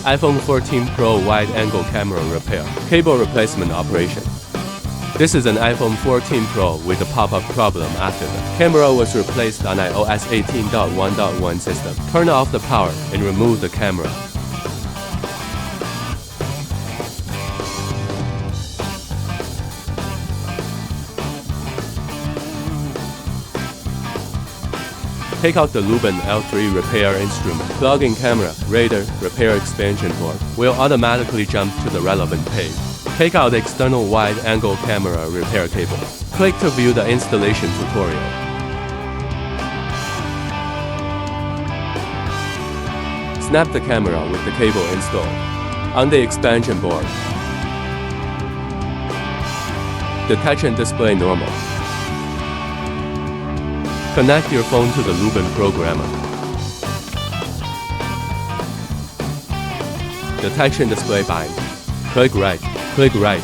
iPhone 14 Pro wide-angle camera repair, cable replacement operation. This is an iPhone 14 Pro with a pop-up problem after the camera was replaced on iOS 18.1.1 system. Turn off the power and remove the camera. Take out the Luben L3 repair instrument. Plug in camera, radar, repair expansion board will automatically jump to the relevant page. Take out the external wide-angle camera repair cable. Click to view the installation tutorial. Snap the camera with the cable installed on the expansion board. The touch and display normal. Connect your phone to the Luben programmer. The touch and display bind. Click right, click right.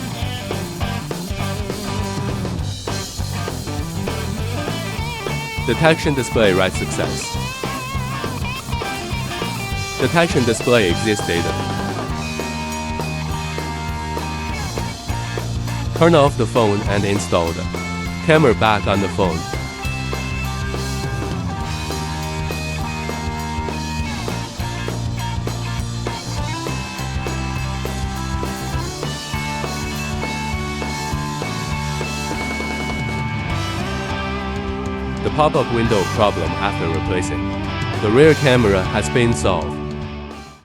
The touch and display write success. The touch and display exists data. Turn off the phone and install the camera back on the phone. The pop-up window problem after replacing the rear camera has been solved.